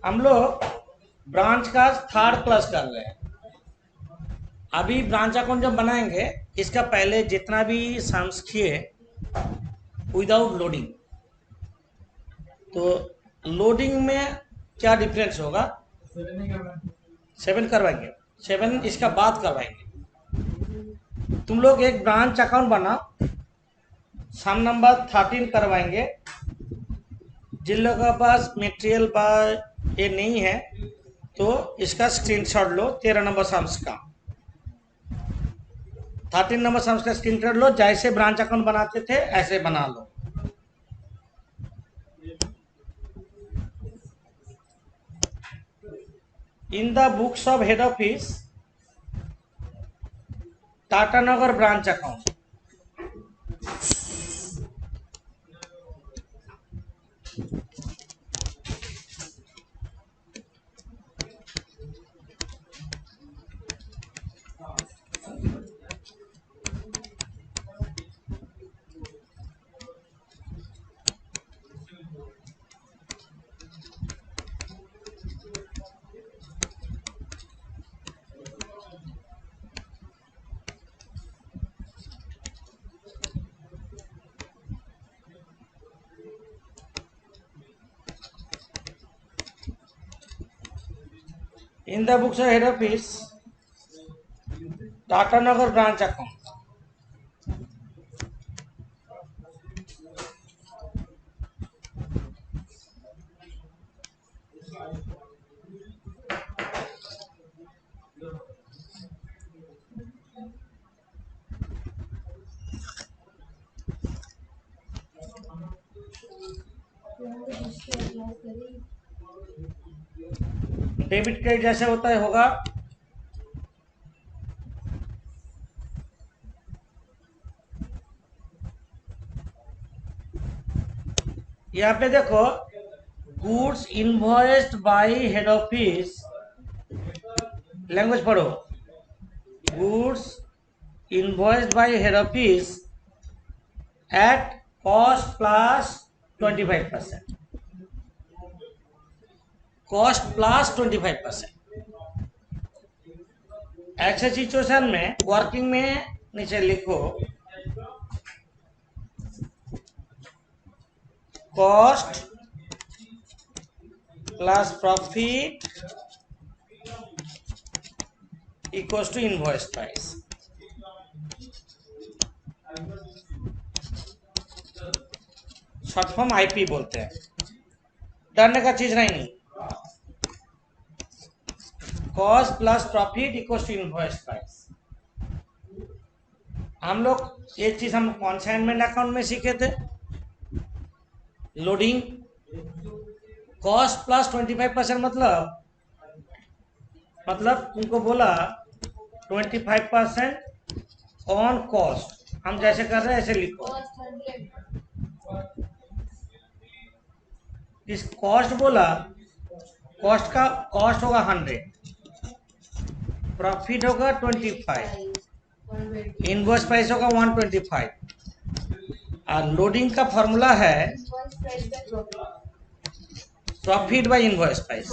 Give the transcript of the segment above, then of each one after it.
हम लोग ब्रांच का थर्ड क्लास कर रहे हैं। अभी ब्रांच अकाउंट जब बनाएंगे, इसका पहले जितना भी सम्स किए विदाउट लोडिंग, तो लोडिंग में क्या डिफरेंस होगा? 7 करवाएंगे, 7 इसका बाद करवाएंगे। तुम लोग एक ब्रांच अकाउंट बनाओ, सम नंबर 13 करवाएंगे। जिन लोगों के पास मटेरियल ये नहीं है तो इसका स्क्रीनशॉट लो। 13 नंबर सम्स का, 13 नंबर सम्स का स्क्रीनशॉट लो। जैसे ब्रांच अकाउंट बनाते थे ऐसे बना लो। In the books of head office Tatanagar branch account, in the books of head office Tatanagar branch account. Debit credit जैसे होता है होगा। यहाँ पे देखो, goods invoiced by head office, language पढ़ो। Goods invoiced by head office at cost plus 25%, cost plus 25%। ऐसे situation में वर्किंग में नीचे लिखो cost plus profit equals to invoice price. Short form IP बोलते हैं। डरने का चीज नहीं। Cost plus profit equals to invoice price. हम लोग एक चीज हम कॉन्साइनमेंट अकाउंट में सीखे थे, लोडिंग। कॉस्ट प्लस 25% मतलब तुमको बोला 25% ऑन कॉस्ट। हम जैसे कर रहे हैं ऐसे लिखो। इस कॉस्ट बोला, कॉस्ट का कॉस्ट होगा 100, प्रॉफिट होगा 25, इनवॉइस प्राइस होगा 125। और लोडिंग का फॉर्मूला है profit by invoice price.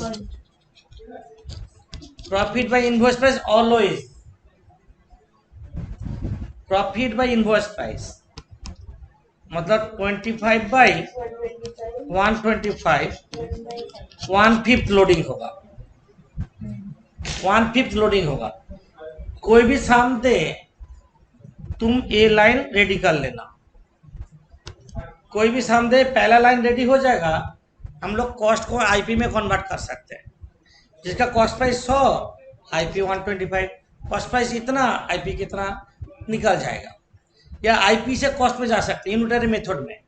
Profit by invoice price always profit by invoice price, मतलब 25 बाई 125, 1/5 लोडिंग होगा। 1/5 लोडिंग होगा। कोई भी साम दे, तुम ए लाइन रेडी कर लेना। कोई भी साम दे, पहला लाइन रेडी हो जाएगा, हम लोग कॉस्ट को आईपी में कन्वर्ट कर सकते हैं। जिसका cost price 100, IP 125, cost price इतना, आईपी कितना निकल जाएगा। या आईपी से कॉस्ट में जा सकते हैं यूनिटरी मेथड में।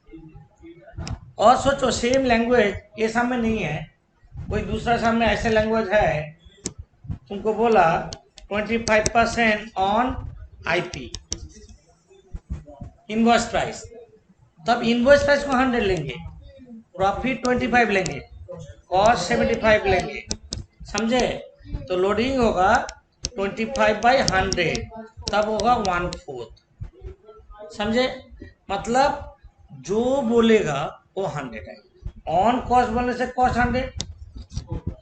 और सोचो, सेम लैंग्वेज ये सामने नहीं है, कोई दूसरा सामने ऐसे लैंग्वेज है, तुमको बोला 25% ऑन आईपी इनवॉइस प्राइस, तब इनवॉइस प्राइस को 100 लेंगे, प्रॉफिट 25 लेंगे, कॉस्ट 75 लेंगे। समझे? तो लोडिंग होगा 25/100, तब होगा 1/4। समझे? मतलब जो बोलेगा वो 100 है। ऑन कॉस्ट बोलने से कॉस्ट 100,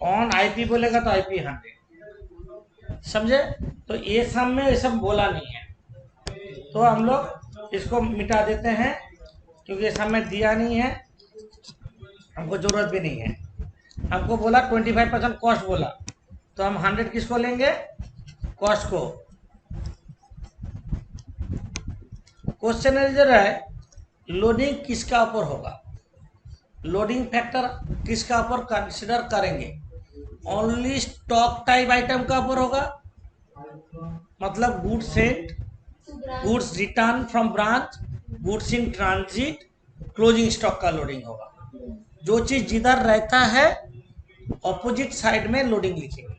ऑन आईपी बोलेगा तो आईपी 100, समझे। तो ये सब में ये सब बोला नहीं है, तो हम लोग इसको मिटा देते हैं क्योंकि ये सब में दिया नहीं है, हमको जरूरत भी नहीं है। हमको बोला 25% कॉस्ट बोला, तो हम 100 किसको लेंगे, कॉस्ट को। क्वेश्चन इधर है, लोडिंग किसका ऊपर होगा, लोडिंग फैक्टर किसका ऊपर कंसिडर करेंगे, ओनली स्टॉक टाइप आइटम का ऊपर होगा, मतलब goods Saint, goods return from branch, goods in transit, closing stock का लोडिंग होगा। जो चीज जिधर रहता है ऑपोजिट साइड में लोडिंग लिखेंगे,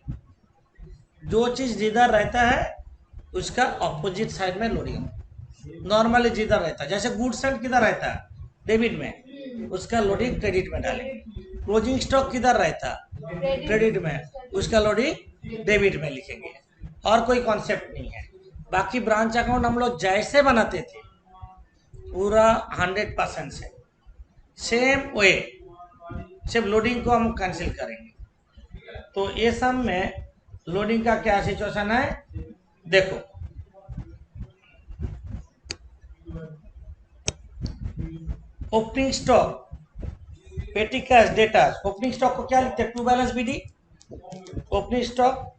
जो चीज जिधर रहता है उसका ऑपोजिट साइड में लोडिंग। नॉर्मली जिधर रहता है, जैसे गुड्स सेंट किधर रहता है, डेबिट में, उसका लोडिंग क्रेडिट में डालेंगे। क्लोजिंग स्टॉक किधर रहता है, क्रेडिट में, उसका लोडिंग डेबिट में लिखेंगे। और कोई कॉन्सेप्ट नहीं है। बाकी ब्रांच अकाउंट हम लोग जैसे बनाते थे पूरा 100% से सेम वे, सिर्फ लोडिंग को हम कैंसिल करेंगे। तो ये सब में लोडिंग का क्या सिचुएशन है, देखो ओपनिंग स्टॉक, पेटी कैश, डेटा। ओपनिंग स्टॉक को क्या लिखते हैं, to balance BD. Opening stock,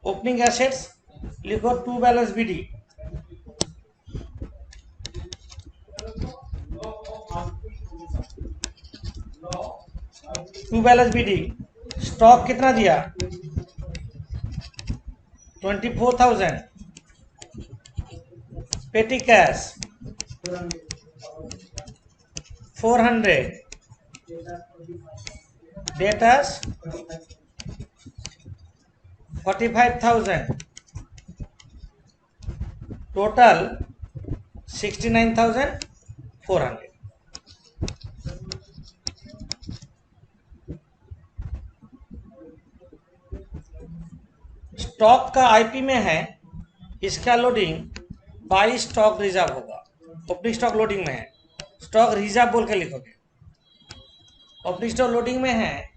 opening assets लिखो to balance BD. To balance BD, stock कितना दिया 24,000, petty cash 400, debtors 45,000, total 69,400। Stock का आईपी में है, इसका लोडिंग बाई स्टॉक रिजर्व होगा। ओपनिंग स्टॉक लोडिंग में है, स्टॉक रिजर्व बोल के लिखोगे। ओपनिंग स्टॉक लोडिंग में है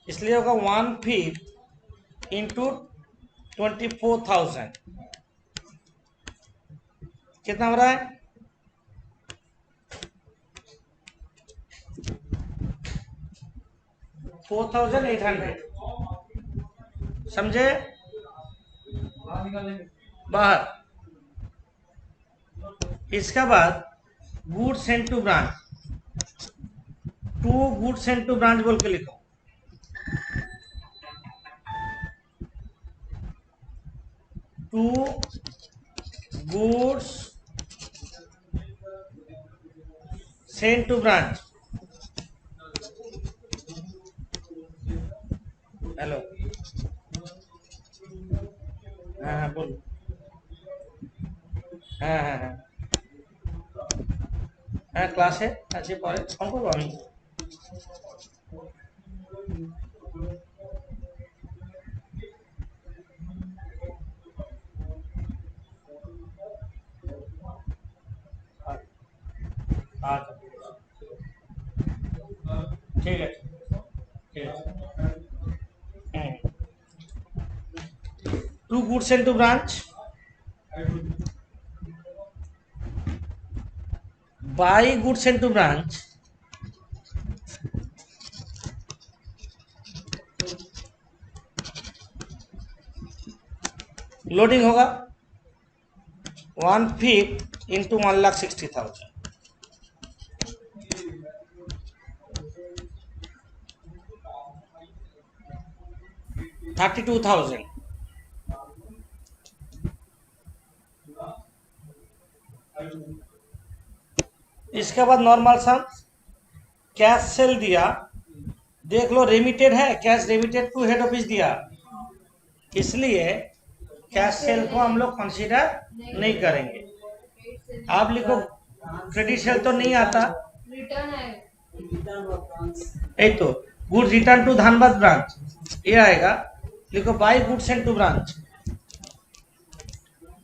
इसलिए होगा 1/5 इंटू 24,000, कितना हो रहा है 4,800, समझे। बाहर, इसका बाद goods sent to branch, to goods sent to branch बोल के लिखो। To goods sent to branch, hello, हाँ हाँ बोलो, हाँ हाँ हाँ हाँ ক্লাসে আছে পরে ফোন করবো আমি। আচ্ছা ঠিক আছে, ঠিক আছে। To goods sent to branch by goods sent to branch loading होगा 1/5 इंटू 1,60,000, 32,000। इसके बाद नॉर्मल सम, कैश सेल दिया, देख लो रेमिटेड है, cash remitted to head office दिया, इसलिए कैश सेल को हम लोग कंसीडर नहीं करेंगे। आप लिखो क्रेडिट सेल तो नहीं आता, यही तो good return to Dhanbad branch ये आएगा। लिखो by good sent to branch,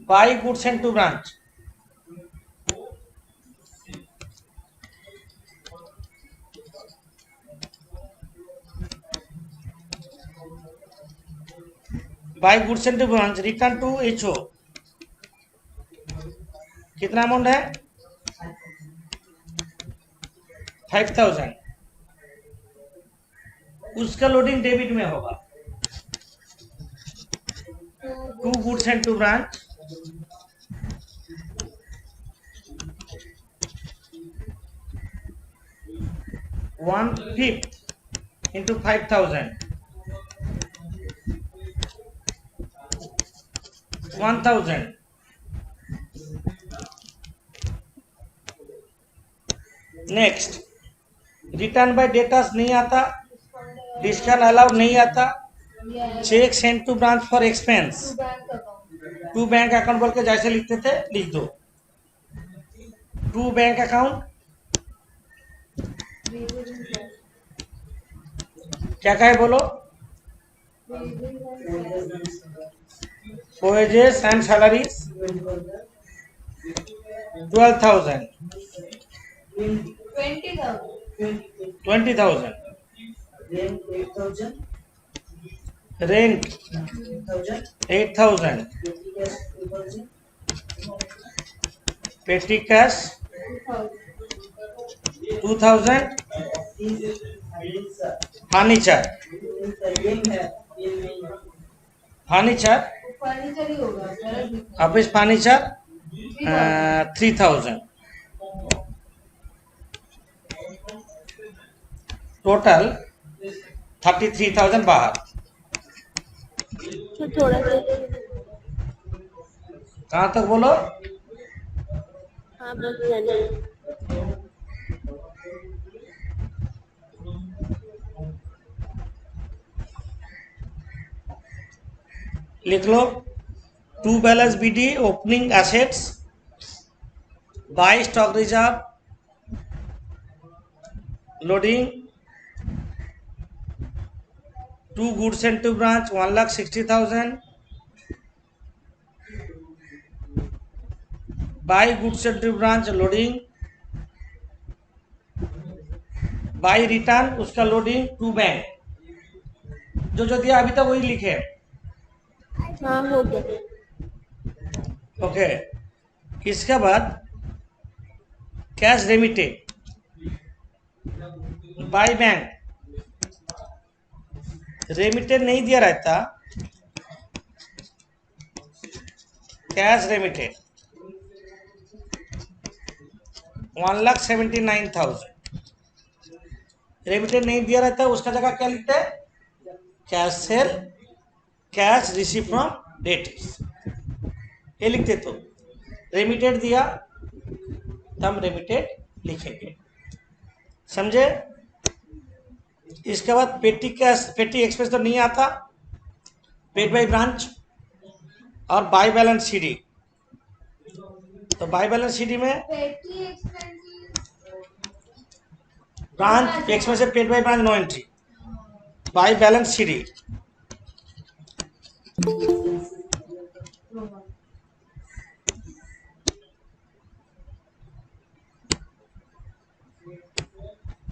by good sent to branch, by goods and branch return to HO कितना अमाउंट है 5000 उसका लोडिंग डेबिट में होगा to goods and to branch 1/5 into 5000 1000 next return by debtors नहीं आता डिस्काउंट अलाउड नहीं आता cheque send to branch for expense to bank account बोल के जैसे लिखते थे लिख दो टू बैंक अकाउंट क्या कहे बोलो wages and salaries 12,000 20,000 rent 8,000 petty cash 2,000 furniture furniture office furniture 3,000 total 33,000 बाहर थोड़ा सा कहाँ तक बोलो हाँ बस जाने लिख लो to balance BD opening assets by stock reserve loading to goods and to branch 1,60,000 by goods and to branch loading by return उसका लोडिंग टू बैंक जो जो दिया अभी तक वही लिखे हाँ हो गया ओके इसके बाद cash remitted by bank remitted नहीं दिया रहता कैश रेमिटेड 1,79,000 रेमिटेड नहीं दिया रहता उसका जगह क्या लिखते हैं cash cell cash receive from debtors ये लिखते तो रेमिटेड दिया तब रेमिटेड लिखेंगे समझे इसके बाद पेटी कैश पेटी एक्सप्रेस तो नहीं आता पेड बाय ब्रांच और बाय बैलेंस सीडी तो बाय बैलेंस सीडी में ब्रांच एक्सपेंस से paid by branch no entry by balance CD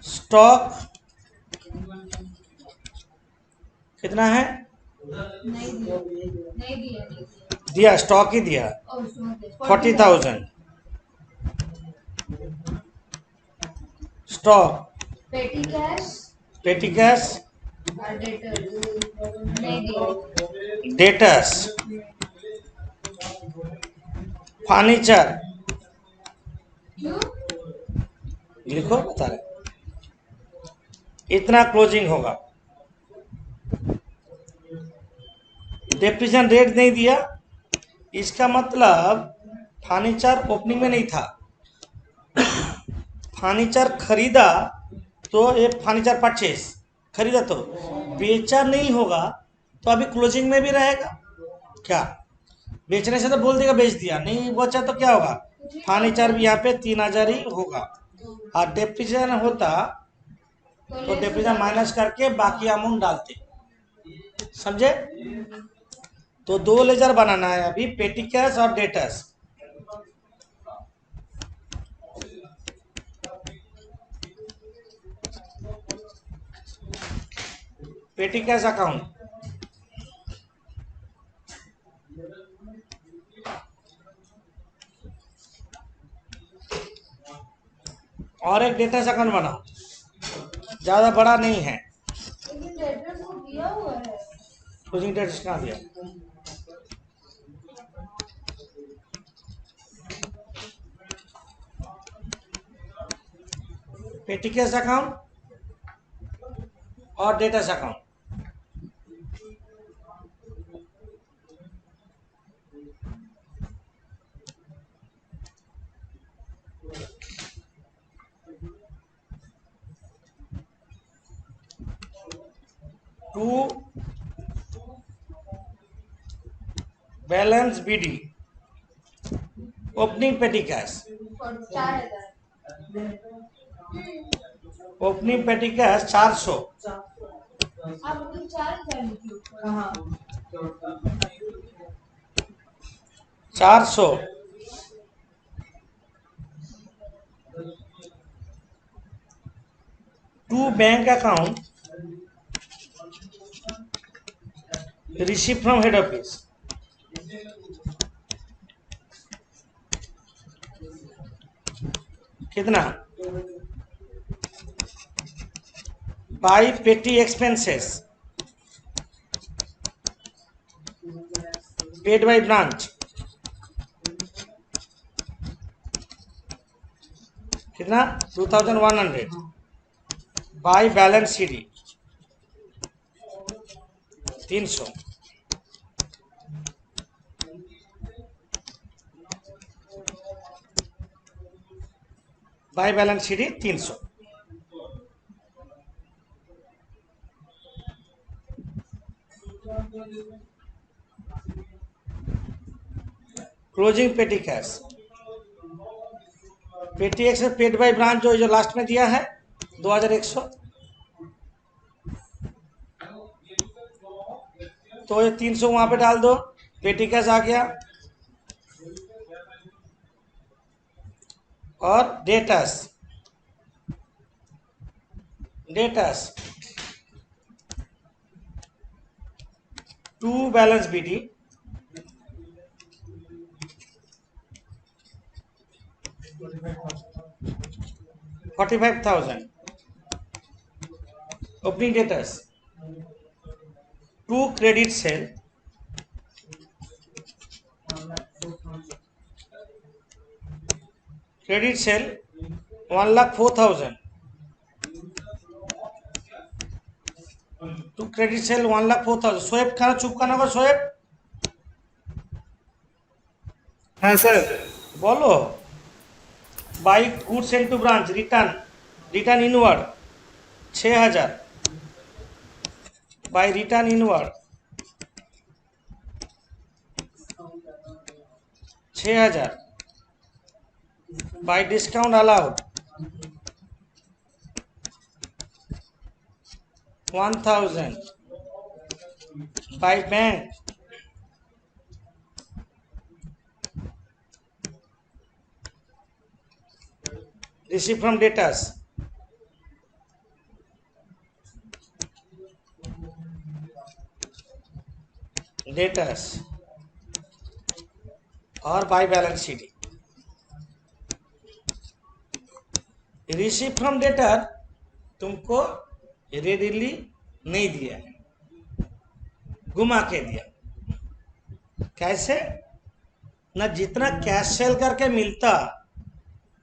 stock कितना है दिया स्टॉक ही दिया 40,000 stock petty cash debtors furniture लिखो बता रहे इतना क्लोजिंग होगा डेप्रिसिएशन रेट नहीं दिया इसका मतलब फर्नीचर ओपनिंग में नहीं था फर्नीचर खरीदा तो ये फर्नीचर परचेस खरीदा तो बेचा नहीं होगा तो अभी क्लोजिंग में भी रहेगा क्या बेचने से तो बोल देगा बेच दिया नहीं बचा तो क्या होगा फर्नीचर भी यहाँ पे 3,000 ही होगा और डेप्रिसिएशन होता तो डेप्रिसिएशन माइनस करके बाकी अमाउंट डालते समझे तो 2 लेजर बनाना है अभी पेटी कैश और डेटर्स पेटी कैश अकाउंट और एक डेटा अकाउंट बनाओ, ज्यादा बड़ा नहीं है। क्लोजिंग डेट कहाँ दिया? पेटी कैश अकाउंट और data account. To balance BD opening petty cash. Opening petty cash 400। 400 to bank account receive from head office. कितना? By petty expenses paid by branch. कितना? 2100 by balance CD 300 by balance CD 300। Closing petty cash petty ex paid by branch जो last में दिया है 2100, तो ये 300 वहां पे डाल दो, पेटी कैश आ गया। और debtors to balance BD 45,000 opening debtors to credit sale credit sale 1,04,000 to credit sale 1,04,000। Shoaib खाना चुप करना होगा। शोएब हाँ सर। बोलो। By good sale to branch return inward 6,000 by return inward 6,000 by discount allowed 1,000 by bank receive from debtors और by balance sheet. Receive from debtor तुमको readily नहीं दिया है, घुमा के दिया। कैसे? ना जितना कैश सेल करके मिलता,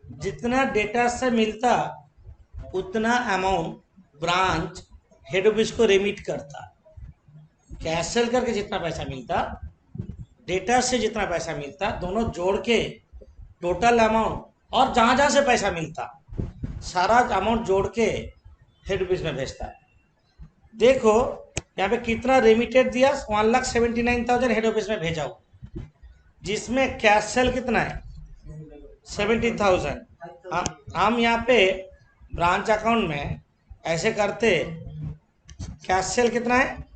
जितना डेटा से मिलता, उतना अमाउंट ब्रांच हेड ऑफिस को रेमिट करता। कैश सेल करके जितना पैसा मिलता, डेटा से जितना पैसा मिलता, दोनों जोड़ के टोटल अमाउंट और जहां जहां से पैसा मिलता सारा अमाउंट जोड़ के हेड ऑफिस में भेजता है। देखो यहाँ पे कितना रेमिटेड दिया, 1,79,000 हेड ऑफिस में भेजा हो, जिसमें कैश सेल कितना है 70,000। हम यहाँ पे ब्रांच अकाउंट में ऐसे करते, कैश सेल कितना है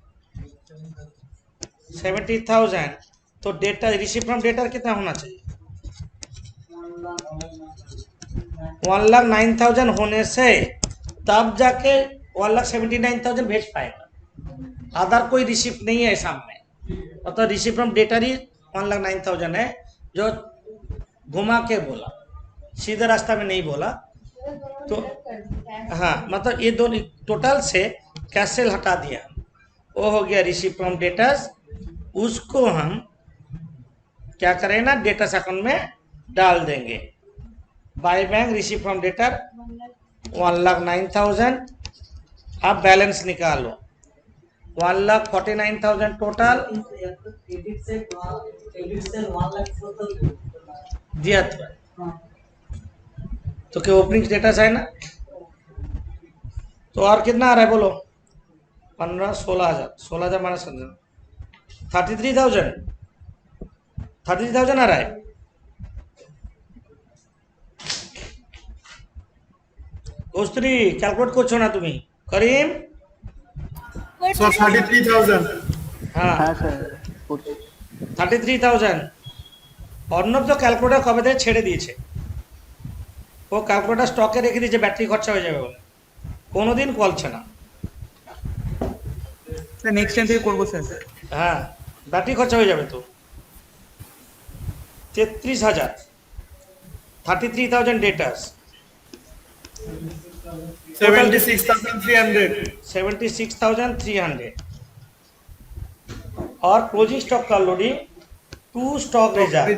70,000, तो डेटा रिसीव फ्रॉम डेटा कितना होना चाहिए 1,09,000 होने से तब जाके 1,79,000 भेज पाएगा। अदर कोई रिसीप्ट नहीं है सामने, तो रिसीव फ्रॉम डेटा ही 1,09,000 है, जो घुमा के बोला, सीधे रास्ता में नहीं बोला। तो हाँ, मतलब ये दोनों टोटल से कैश सेल हटा दिया, वो हो गया रिसीव फ्रॉम डेटर्स। उसको हम क्या करें ना, डेटर्स अकाउंट में डाल देंगे। Bye bank receive from debtor 1,09,000। आप बैलेंस निकालो, 1,49,000 टोटल दिया तो क्या ओपनिंग स्टेटस है ना। तो और कितना आ रहा है बोलो? 15, 16,000, 16,000 माइनस 33,000, 33,000 आ रहा है। कौस्तुरी कैलकुलेट করছো না তুমি? करीम So 33,000. हाँ হ্যাঁ স্যার করছি। 33,000। অর্ণব তো ক্যালকুলেটার কবে থেকে ছেড়ে দিয়েছে, ও ক্যালকুলেটার স্টকে রেখে দিয়েছে ব্যাটারি খরচা হয়ে যাবে বলে, কোনোদিন করছে না। স্যার নেক্সট টাইম থেকে করবো স্যার। হ্যাঁ, ব্যাটারি খরচা হয়ে যাবে তো। 33,000, 33,000 डेटर्स, 76,300. 76,300। और क्लोजिंग स्टॉक का loading 2 stock reserve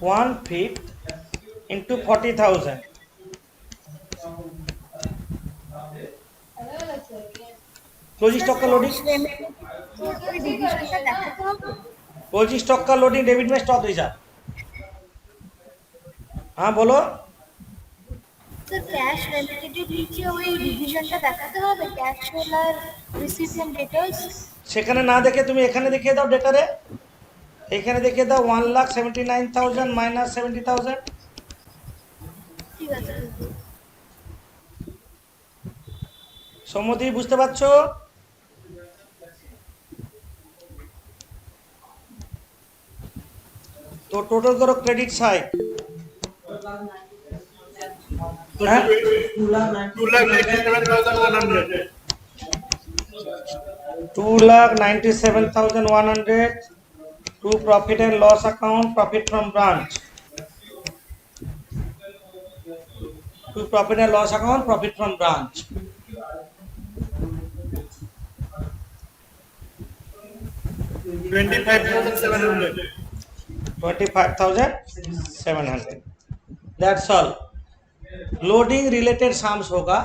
1/5 into 40,000। Closing stock का लोडिंग, क्लोजिंग स्टॉक का लोडिंग डेबिट में स्टॉक रिजर्व। हाँ बोलो। স্যার ক্যাশ রেমিটেডের নিচে ওই রিভিশনটা দেখাতে হবে, ক্যাশ সেল আর রিসিপ্ট এন্ড ডেটার্স। সেখানে না দেখে তুমি এখানে দেখিয়ে দাও ডেটারে, এখানে দেখিয়ে দাও 1,79,000 মাইনাস 70,000। ঠিক আছে। সম্মতি বুঝতে পারছো? तो टोटल करो credit side. 2,97,100. 2,97,100 to profit and loss account, profit from branch, to profit and loss account, profit from branch। 25,700. 25,700। That's all. Loading related sums होगा।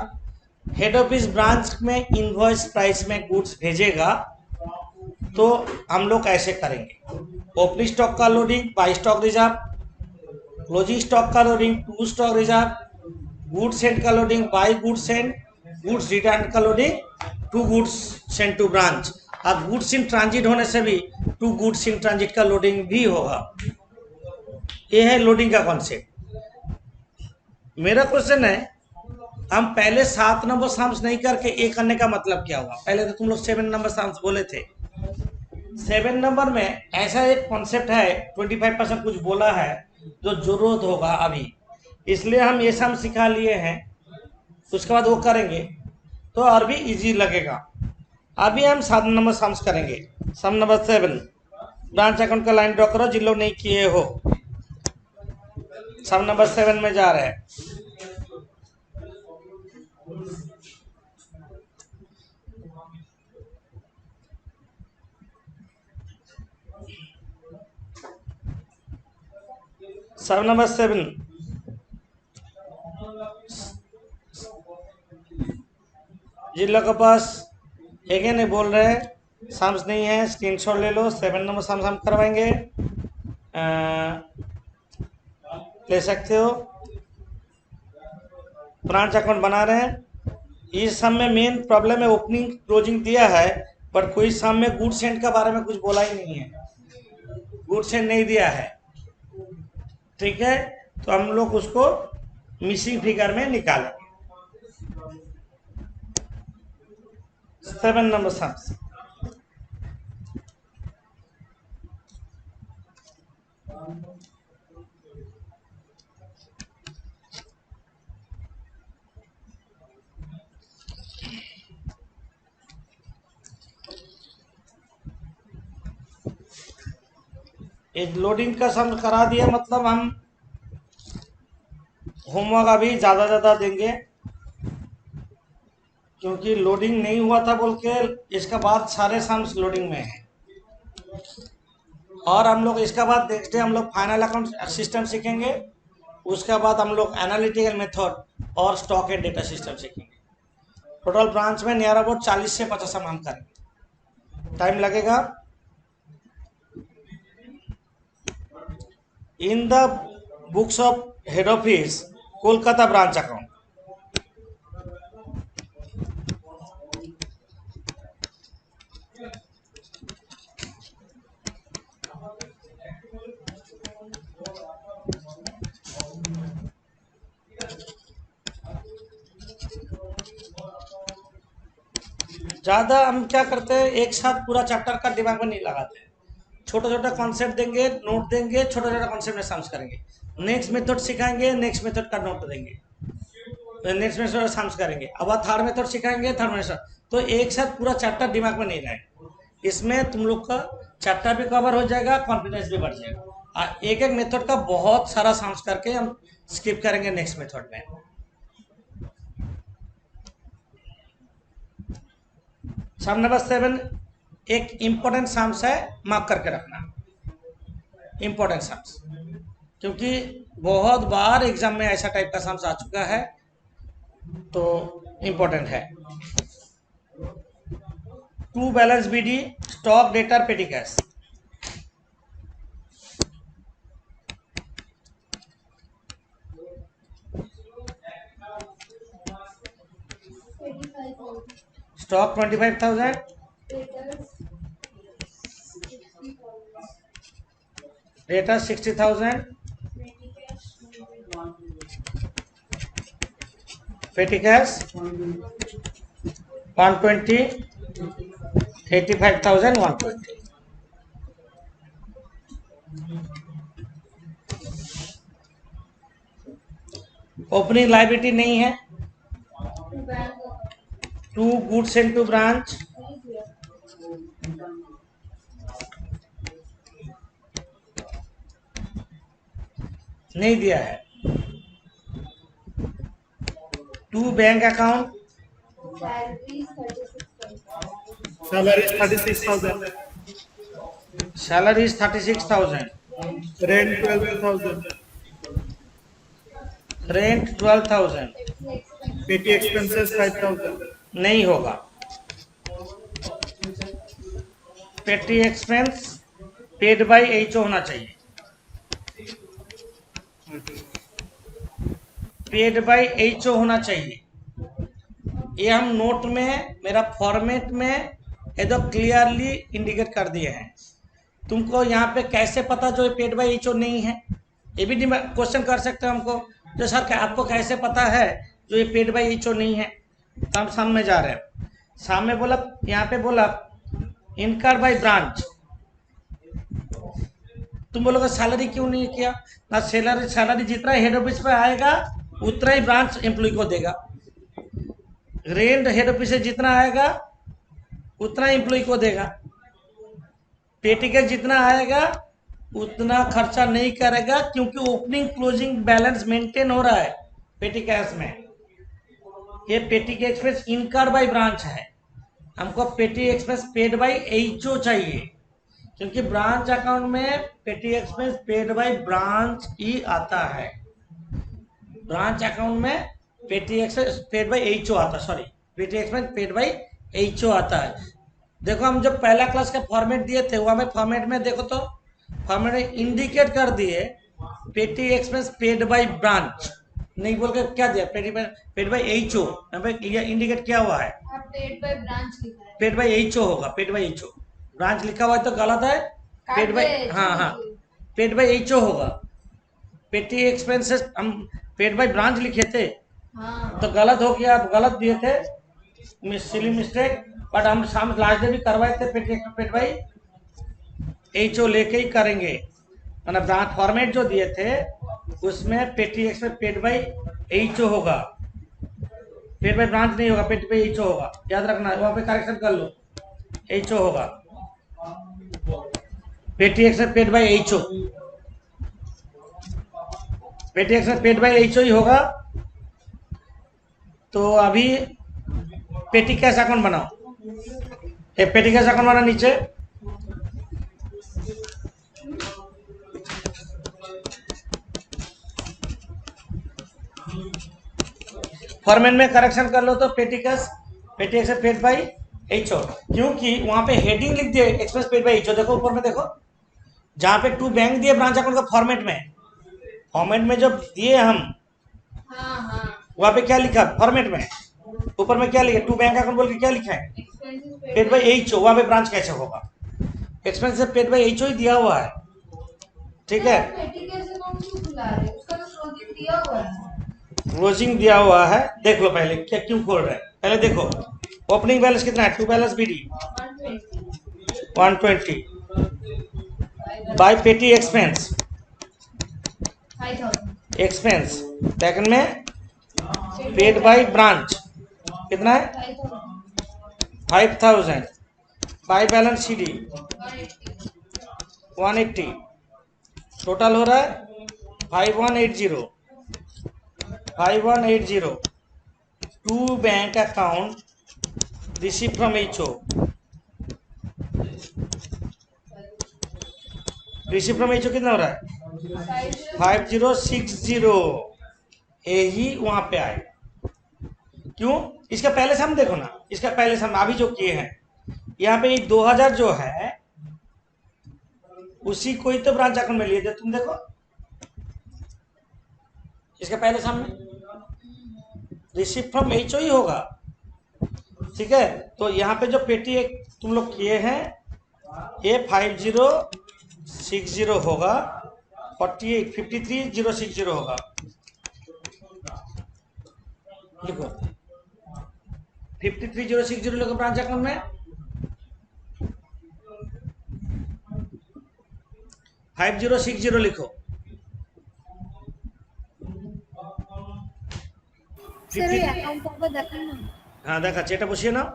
हेड ऑफिस ब्रांच में इनवॉइस प्राइस में गुड्स भेजेगा तो हम लोग ऐसे करेंगे, ओपनिंग स्टॉक का loading by stock reserve, closing stock का loading 2 stock reserve, goods send का loading by goods send, goods return का loading 2 goods send to branch. अब गुड्स इन ट्रांजिट होने से भी 2 गुड्स इन ट्रांजिट का लोडिंग भी होगा। ये है लोडिंग का कॉन्सेप्ट। मेरा क्वेश्चन है, हम पहले 7 नंबर साम्स नहीं करके ए करने का मतलब क्या हुआ? पहले तो तुम लोग 7 नंबर साम्स बोले थे। 7 नंबर में ऐसा एक कॉन्सेप्ट है, 25% कुछ बोला है जो जरूरत होगा अभी, इसलिए हम ये सम सिखा लिए हैं, उसके बाद वो करेंगे तो और भी इजी लगेगा। अभी हम 7 नंबर सम्स करेंगे। सम नंबर 7, ब्रांच अकाउंट का लाइन ड्रॉ करो जिन लोग नहीं किए हो। सम नंबर 7 में जा रहे हैं। सम नंबर 7, जिन लोग के पास एक नहीं बोल रहे हैं, सम्स नहीं है, स्क्रीनशॉट ले लो। 7 नंबर सम्स हम करवाएंगे, ले सकते हो। ब्रांच अकाउंट बना रहे हैं। इस सम में मेन प्रॉब्लम है ओपनिंग क्लोजिंग दिया है, बट कोई सम में गुड सेंड के बारे में कुछ बोला ही नहीं है, गुड सेंड नहीं दिया है। ठीक है, तो हम लोग उसको मिसिंग फिगर में निकालेंगे। 7 नंबर सम्स। इस लोडिंग का सम करा दिया, मतलब हम होमवर्क अभी ज़्यादा देंगे, क्योंकि लोडिंग नहीं हुआ था बोल के इसका बाद सारे सम्स लोडिंग में है। और हम लोग इसका बाद नेक्स्ट डे हम लोग फाइनल अकाउंट सिस्टम सीखेंगे, उसके बाद हम लोग एनालिटिकल मेथड और स्टॉक एंड डेटा सिस्टम सीखेंगे। टोटल ब्रांच में नियर अबाउट 40 से 50 हम करेंगे, टाइम लगेगा। इन the books of head office Kolkata branch account, ज़्यादा हम क्या करते हैं, एक साथ पूरा चैप्टर का दिमाग में नहीं लगाते, छोटा छोटा कॉन्सेप्ट देंगे, नोट देंगे, छोटा छोटा कॉन्सेप्ट में सम्स करेंगे। नेक्स्ट मेथड सिखाएंगे, नेक्स्ट मेथड का नोट देंगे, नेक्स्ट मेथड सम्स करेंगे, अब थर्ड मेथड सिखाएंगे, थर्ड मेथड, तो एक साथ पूरा चैप्टर दिमाग में नहीं रहेगा। इसमें तुम लोग का चैप्टर भी कवर हो जाएगा, कॉन्फिडेंस भी बढ़ जाएगा। एक एक मेथड का बहुत सारा सम्स करके हम स्किप करेंगे नेक्स्ट मेथड में। सम नंबर 7 एक इम्पोर्टेंट सम्स है, मार्क करके रखना, इम्पोर्टेंट सम्स, क्योंकि बहुत बार एग्जाम में ऐसा टाइप का सम्स आ चुका है, तो इम्पोर्टेंट है। To balance BD stock debtor petty cash, stock 25,000, data 60,000, petty cash 120, 85,120। Opening liability नहीं है। To goods and to branch, नहीं दिया है। To bank account, Salary is 36,000. Salary is 36,000, Rent 12,000. Rent 12,000, Petty expenses 5,000. नहीं होगा। पेटी एक्सपेंस पेड बाय एचओ होना चाहिए, पेड बाय एचओ होना चाहिए। ये हम नोट में, मेरा फॉर्मेट में एकदम क्लियरली इंडिकेट कर दिए हैं। तुमको यहाँ पे कैसे पता जो पेड बाय एचओ नहीं है, ये भी क्वेश्चन कर सकते हो हमको, जो सर आपको कैसे पता है जो ये पेड बाय एचओ नहीं है। तो हम सम में जा रहे हैं, सामने बोला, यहाँ पे बोला इनकर बाय ब्रांच, तुम बोलोगे सैलरी क्यों नहीं किया ना, सैलरी जितना हेड ऑफिस पे आएगा उतना ही ब्रांच एम्प्लॉय को देगा, रेंट हेड ऑफिस से जितना आएगा उतना एम्प्लॉय को देगा, पेटी कैश जितना आएगा उतना खर्चा नहीं करेगा, क्योंकि ओपनिंग क्लोजिंग बैलेंस मेंटेन हो रहा है पेटी कैश में। ये पेटी के एक्सपेंस इनकर बाय ब्रांच है, हमको पेटी एक्सपेंस पेड बाय एचओ चाहिए, क्योंकि ब्रांच अकाउंट में पेटी एक्सपेंस पेड बाय ब्रांच ही आता है। ब्रांच अकाउंट में पेटी एक्सपेंस पेड बाय एचओ आता है, सॉरी, पेटी एक्सपेंस पेड बाय एचओ आता है। देखो हम जब पहला क्लास का फॉर्मेट दिए थे, वहाँ में फॉर्मेट में देखो तो फॉर्मेट में इंडिकेट कर दिए पेटी एक्सपेंस पेड बाय ब्रांच, नहीं बोल के क्या दिया, पेड बाय एचओ, इंडिकेट किया हुआ है, पेड बाय ब्रांच लिखा है, पेड बाय एचओ होगा, पेड बाय एचओ, ब्रांच लिखा हुआ है तो गलत है, पेड बाय, हाँ, पेड बाय एचओ होगा। पेटी एक्सपेंसेस हम पेड बाय ब्रांच लिखे थे, तो गलत हो गया, आप गलत दिए थे, सिली मिस्टेक, बट हम शाम लास्ट डे भी करवाए थे, पेड बाय एचओ लेके ही करेंगे, मतलब ब्रांच फॉर्मेट जो दिए थे उसमें पेटी एक्सपेंस पेड बाय एचओ होगा, पेड बाय ब्रांच नहीं होगा, पेड बाय एचओ होगा, याद रखना, वहाँ पे करेक्शन कर लो, एचओ होगा। पेटी एक्सपेंस पेड बाय एचओ, पेटी एक्सपेंस पेड बाय एचओ ही होगा। तो अभी पेटी कैश अकाउंट बनाओ, एक पेटी कैश अकाउंट बना नीचे। फॉर्मेट में करेक्शन कर लो तो पेटी कैश पेड बाय एचओ, क्योंकि वहां पे हेडिंग लिख दिए एक्सपेंस पेड बाय एचओ। देखो ऊपर में देखो, जहां पे टू बैंक दिए ब्रांच अकाउंट का फॉर्मेट में जब दिए हम, वहां पे क्या लिखा फॉर्मेट में, ऊपर में क्या लिखा टू बैंक अकाउंट बोल के क्या लिखा है पेड बाय एचओ, वहां पे ब्रांच कैसे होगा, एक्सपेंस पेड बाय एचओ ही दिया हुआ है, ठीक है। क्लोजिंग दिया हुआ है, देख लो पहले क्या क्यों खोल रहे हैं, पहले देखो ओपनिंग बैलेंस कितना है, टू बैलेंस बीडी 120 बाय पेटी एक्सपेंस सेकंड में पेड बाय ब्रांच कितना है 5000 बाय बैलेंस सीडी 180, टोटल हो रहा है 5180 to bank account receive from HO, receive from HO कितना हो रहा है 5060, यही वहां पे आए। क्यों, इसका पहले से हम देखो ना, इसका पहले से हम अभी जो किए हैं यहाँ पे 2000 जो है उसी को ही तो ब्रांच अकाउंट में लिए थे, तुम देखो इसके पहले सामने रिसीव फ्रॉम एचओ ही होगा, ठीक है। तो यहाँ पे जो पेटी एक तुम लोग किए हैं ये 5060 होगा, 53060 होगा, लिखो 53060 लिखो ब्रांच अकाउंट में, 5060 लिखो। স্যার ওই অ্যাকাউন্ট একবার দেখান না। हाँ দেখাচ্ছি, এটা বসিয়ে নাও।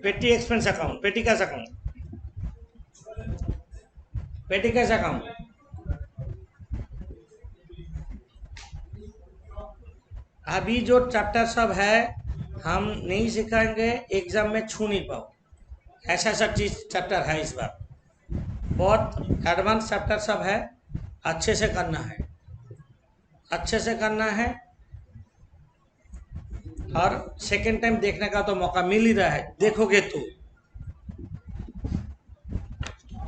पेटी एक्सपेंस अकाउंट, पेटी कैश अकाउंट, पेटी कैश अकाउंट, अभी जो चैप्टर सब है हम नहीं सिखाएंगे, एग्जाम में छू नहीं पाओ, ऐसा ऐसा चीज चैप्टर है इस बार, बहुत एडवांस चैप्टर सब है, अच्छे से करना है, अच्छे से करना है। और सेकेंड टाइम देखने का तो मौका मिल ही रहा है, देखोगे तो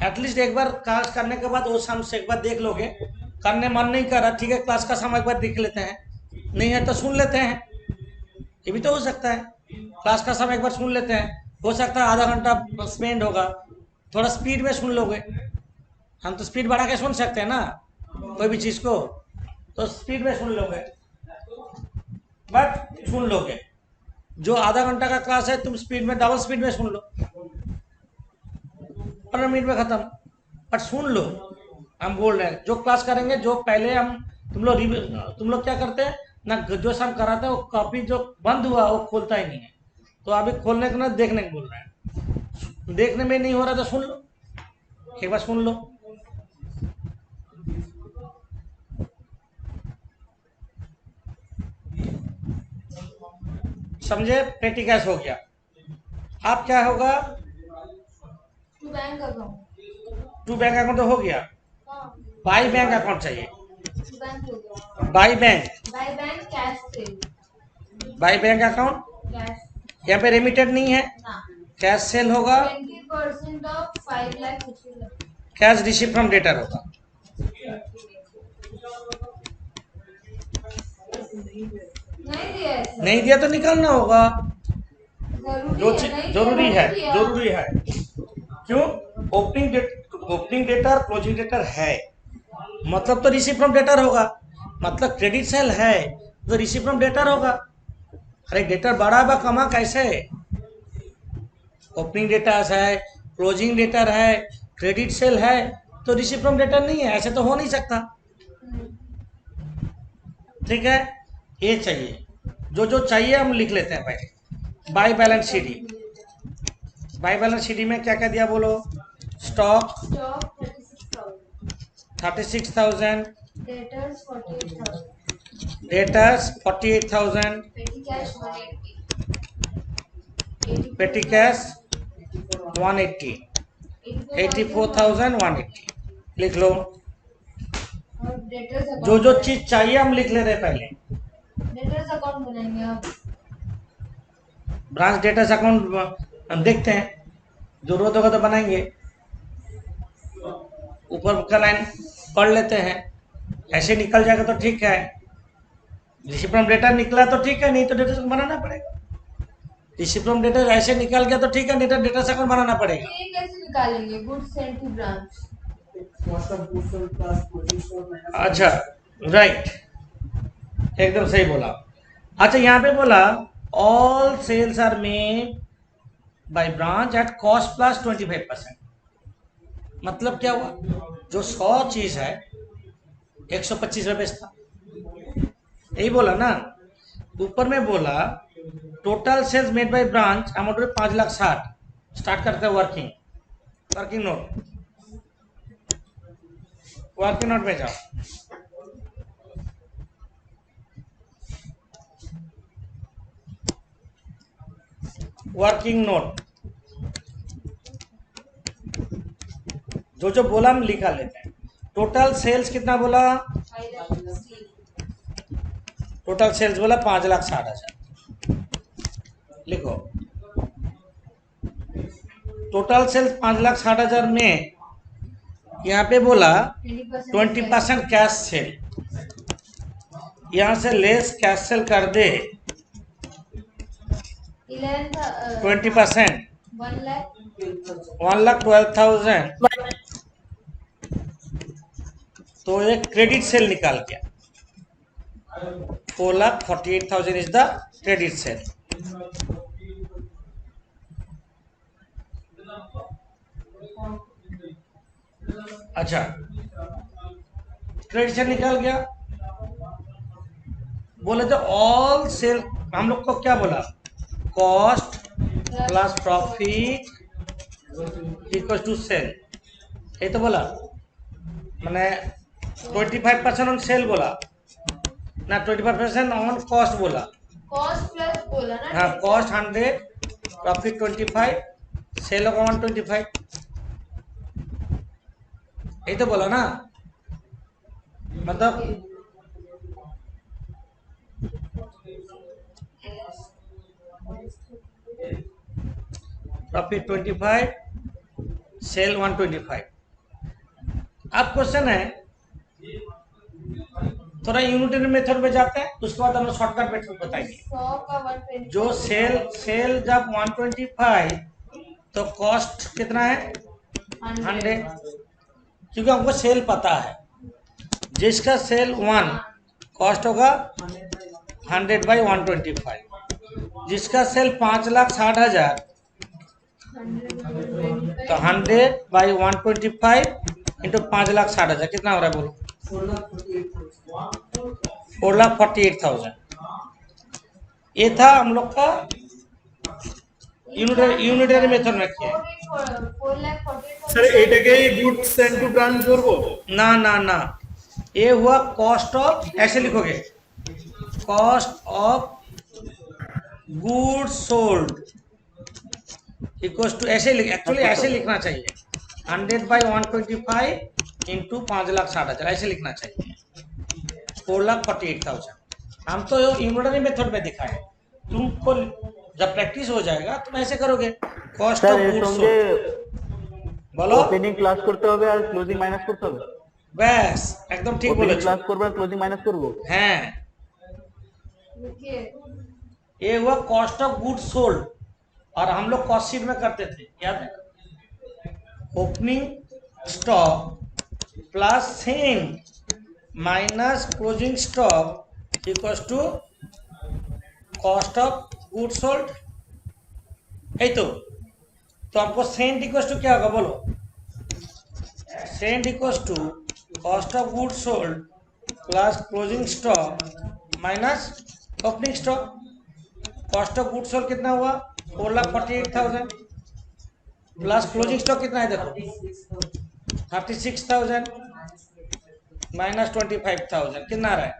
एटलीस्ट एक बार क्लास करने के बाद वो सम से एक बार देख लोगे, करने मन नहीं कर रहा, ठीक है क्लास का समय एक बार देख लेते हैं, नहीं है तो सुन लेते हैं, ये भी तो हो सकता है, क्लास का समय एक बार सुन लेते हैं, हो सकता है आधा घंटा स्पेंड होगा, थोड़ा स्पीड में सुन लोगे, हम तो स्पीड बढ़ा के सुन सकते हैं ना कोई भी चीज़ को, तो स्पीड में सुन लोगे, बट सुन लोगे। जो आधा घंटा का क्लास है तुम स्पीड में डबल स्पीड में सुन लो, 15 मिनट में खत्म, बट सुन लो। हम बोल रहे हैं जो क्लास करेंगे, जो पहले हम तुम लोग क्या करते हैं ना, जो हम कराते हैं वो कॉपी जो बंद हुआ वो खोलता ही नहीं है, तो अभी खोलने को ना देखने को बोल रहे हैं, देखने में नहीं हो रहा तो सुन लो, एक बार सुन लो। समझे, पेटी कैश हो गया। अब क्या होगा, to bank account, to bank account तो हो गया, बाई बैंक अकाउंट चाहिए, टू बैंक हो गया, by bank cash sale, by bank account, cash यहाँ पे रेमिटेड नहीं है, ना, कैश सेल होगा, 20% of 5 lakh cash receive from debtor होगा, नहीं दिया तो निकालना होगा, जरूरी है, जरूरी है। क्यों, ओपनिंग डेटर क्लोजिंग डेटर है, मतलब तो रिसीव फ्रॉम डेटर होगा, मतलब क्रेडिट सेल है तो रिसीव फ्रॉम डेटर होगा। अरे डेटर बड़ा बा कमा कैसे, ओपनिंग डेटर है, क्लोजिंग डेटर है, क्रेडिट सेल है, तो रिसीव फ्रॉम डेटर नहीं है, ऐसे तो हो नहीं सकता, ठीक है। ये चाहिए, जो जो चाहिए हम लिख लेते हैं पहले, by balance sheet, by balance sheet में क्या क्या दिया बोलो? Stock Stock 36,000. 36,000, Debtors 48,000. Debtors 48,000, Petty cash 180. पेटी कैश 180, 84,180 लिख लो। और debtors account. जो जो चीज चाहिए हम लिख ले रहे हैं पहले। Debtors account बनाएंगे आप. ब्रांच डेटर्स अकाउंट हम देखते हैं, जरूरत होगा तो बनाएंगे। ऊपर का लाइन पढ़ लेते हैं, ऐसे निकल जाएगा तो ठीक है। रिसीव फ्रॉम डेटर निकला तो ठीक है, नहीं तो डेटर्स बनाना पड़ेगा। रिसीव फ्रॉम डेटर ऐसे निकल गया तो ठीक है, नहीं तो डेटर्स अकाउंट बनाना पड़ेगा। ये कैसे निकालेंगे? Goods sent to branch. अच्छा, राइट, एकदम सही बोला। अच्छा, यहाँ पे बोला all sales are made by branch at cost plus 25%। मतलब क्या हुआ? जो 100 चीज है 125 रुपये बेचता, यही बोला ना। ऊपर में बोला total sales made by branch amount 5,60,000। Start करते हैं working, working note, working note में जाओ। वर्किंग नोट जो जो बोला हम लिखा लेते हैं। टोटल सेल्स कितना बोला? 5,60,000. टोटल सेल्स बोला 5,60,000। लिखो टोटल सेल्स 5,60,000 में यहाँ पे बोला 20% कैश सेल, यहाँ से लेस कैश सेल कर दे 20%, 1,12,000, तो एक क्रेडिट सेल निकाल गया। 4,48,000 इज द क्रेडिट सेल। अच्छा, क्रेडिट सेल निकाल गया। बोले तो ऑल सेल, हम लोग को क्या बोला? Cost plus profit equal to sale, ये तो बोला। मैंने 25% ऑन सेल बोला ना, 25% ऑन कॉस्ट बोला। Cost plus बोला ना. हाँ, कॉस्ट 100, प्रॉफिट 25, सेल होगा 125, यही तो बोला ना। मतलब प्रॉफिट 25, सेल 125। अब क्वेश्चन है, थोड़ा यूनिटरी मेथड में जाते हैं, उसके बाद हम शॉर्टकट मेथड बताएंगे। 100 का 120. जो सेल जब 125 तो कॉस्ट कितना है? 100, क्योंकि हमको सेल पता है। जिसका सेल 1 कॉस्ट होगा 100 बाई 125, जिसका सेल 5,60,000 तो 100 बाई 125 इंटू 5,60,000 कितना हो रहा है बोलो? 4,48,000। ये था हम लोग का यूनिटरी मेथड में किया। 4,48,000. স্যার এটাকেই গুড সেন্ড টু ব্রাঞ্চ করব। ना ना ना, ये हुआ कॉस्ट ऑफ, ऐसे लिखोगे cost of goods sold equals to, ऐसे एक्चुअली ऐसे लिखना चाहिए 100 बाई 125 इंटू 5,60,000, ऐसे लिखना चाहिए 4,48,000। हम तो यूनिटरी मेथड में दिखाए, तुमको जब प्रैक्टिस हो जाएगा तुम ऐसे करोगे कॉस्ट স্যার ऑफ এর गुड्स সঙ্গে सोल्ड। बोलो ওপেনিং ক্লাস করতে হবে আর ক্লোজিং মাইনাস করতে হবে। बस एकदम ठीक ওপেনিং बोले। ক্লাস করব আর ক্লোজিং মাইনাস করব। हैं, देखिए ये हुआ कॉस्ट ऑफ गुड्स सोल्ड, और हम लोग कॉस्ट शीट में करते थे, याद है? Opening stock plus sale minus closing stock equals to cost of goods sold, है तो हमको सेंट इक्वल्स टू क्या होगा बोलो? Sent equals to cost of goods sold plus closing stock minus opening stock. Cost of good sold कितना हुआ 4,48,000 plus closing stock कितना है देखो 36,000 माइनस 25,000 कितना आ रहा है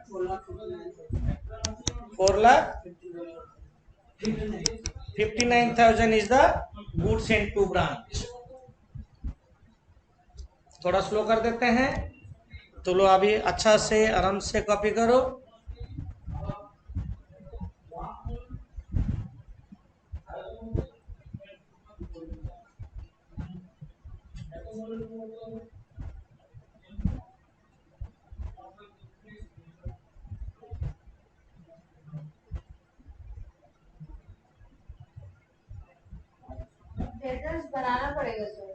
4,59,000 is the goods sent to branch. थोड़ा स्लो कर देते हैं तो लो अभी अच्छा से आराम से कॉपी करो। डेटर्स बनाना पड़ेगा sir.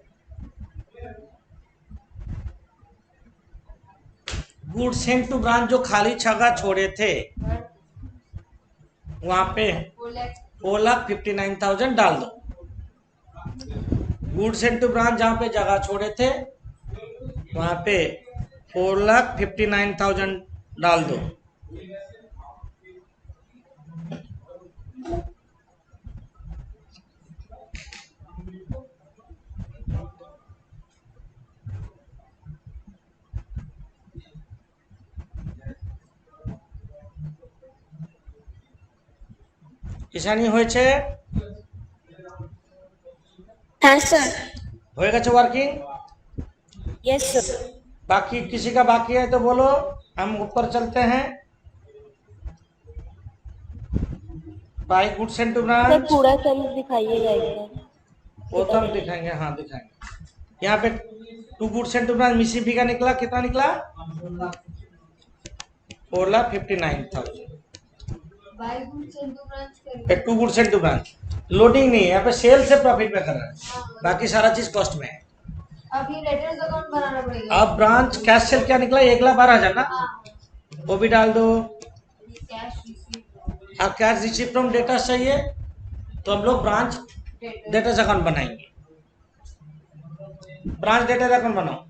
Good sent to branch जो खाली जगह छोड़े थे वहां पे 4,59,000 डाल दो। गुड सेंट टू ब्रांच जहां पे जगह छोड़े थे वहां पे 4,59,000 डाल दो। ঈশানী হয়েছে हाँ सर। হয়ে গেছে ওয়ার্কিং यस सर। बाकी किसी का बाकी है तो बोलो हम ऊपर चलते हैं। By good sent to sir branch पूरा सेल दिखाइएगा एक बार। वो तो हम दिखाएंगे हाँ दिखाएंगे। यहाँ पे to good sent to branch मिसिपी का निकला कितना निकला 4,59,000 to good sent to branch. Loading नहीं है यहाँ पे सेल से प्रॉफिट में कर रहा है बाकी सारा चीज कॉस्ट में है। अब ये लेटर्स अकाउंट बनाना पड़ेगा। अब ब्रांच कैश सेल क्या निकला 1,12,000 ना वो भी डाल दो। कैश रिसीव अब कैश रिसीव फ्रॉम डेटर्स चाहिए तो हम लोग ब्रांच डेटर्स अकाउंट बनाएंगे। ब्रांच डेटर अकाउंट बनाओ।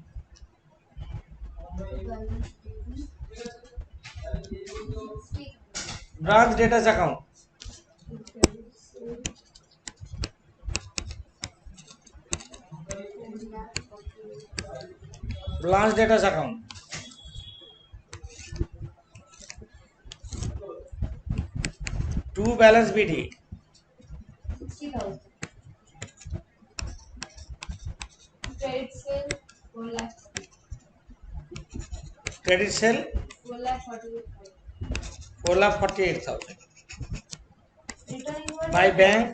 Branch debtors account branch debtors account to balance BD 60,000 credit sale 4 lakh credit sale 4,48,000 4,48,000 returning by bank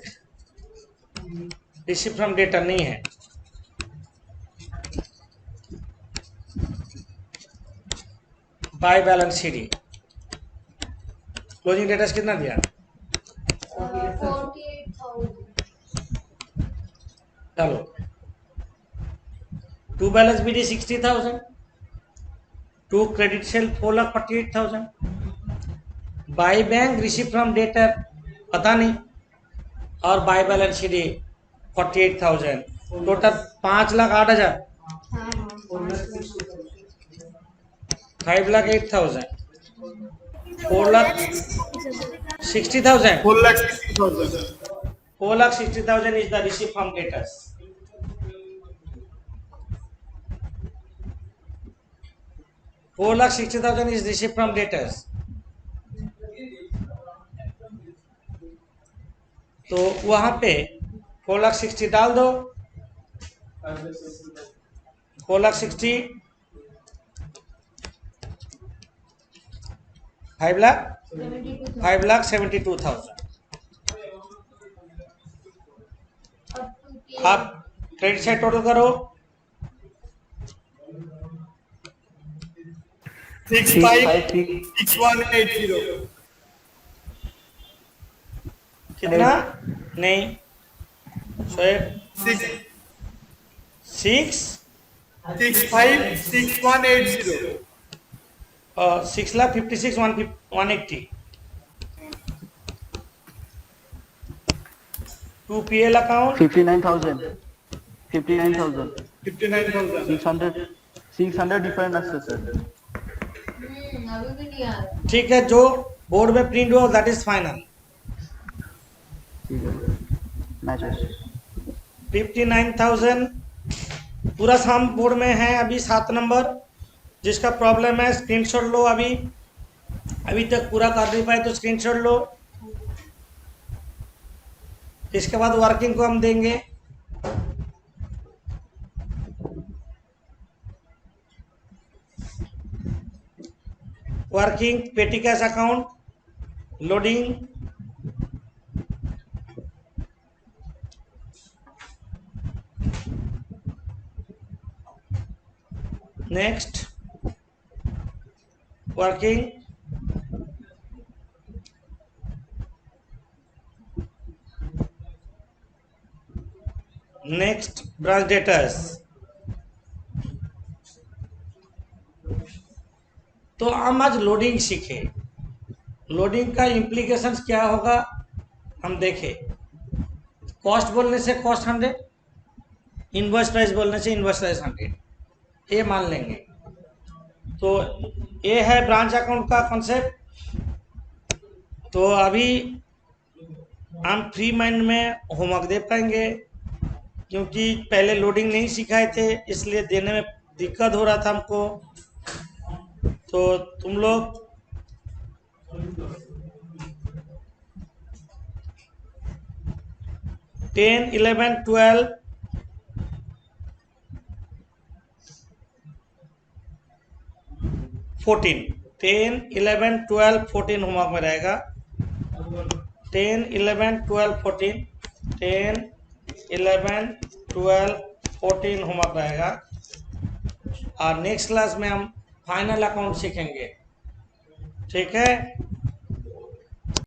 receive from debtor नहीं है। By balance CD closing debtors कितना दिया 48,000 चलो to balance BD 60,000 to credit sale 4,48,000 by bank receive from debtor पता नहीं और by balance CD 48,000 total 5,08,000 5,08,000 4,60,000 4,60,000 4,60,000 is the receipt from debtors. 4,60,000 is receipt from debtors. तो वहां पे 4,60,000 डाल दो 4,60,000 5,72,000 आप क्रेडिट साइड टोटल करो 65,6180 कितना नहीं 65,6180 6,56,180 टू PL अकाउंट 59,000 59,000 59,000 600 डिफरेंट আসছে স্যার। अभी भी नहीं आ रहा। ठीक है जो बोर्ड में प्रिंट हुआ दैट इज फाइनल ठीक है, मैचेस 59,000 पूरा साम बोर्ड में है अभी 7 नंबर। जिसका प्रॉब्लम है स्क्रीनशॉट लो, अभी तक पूरा कर नहीं पाए तो स्क्रीनशॉट लो। इसके बाद वर्किंग को हम देंगे। वर्किंग पेटी cash account loading, next working, next branch debtors. तो हम आज लोडिंग सीखे। लोडिंग का इम्प्लीकेशंस क्या होगा हम देखें। कॉस्ट बोलने से कॉस्ट 100, इनवॉइस प्राइस बोलने से इनवॉइस प्राइस 100, ये मान लेंगे। तो ये है ब्रांच अकाउंट का कॉन्सेप्ट। तो अभी हम फ्री माइंड में होमवर्क दे पाएंगे, क्योंकि पहले लोडिंग नहीं सिखाए थे इसलिए देने में दिक्कत हो रहा था हमको। तो तुम लोग टेन 11 12 14 10 11 12 14 होमवर्क में रहेगा। 10 11 12 14 10 11 12 14 होमवर्क रहेगा। और नेक्स्ट क्लास में हम फाइनल अकाउंट सीखेंगे। ठीक है।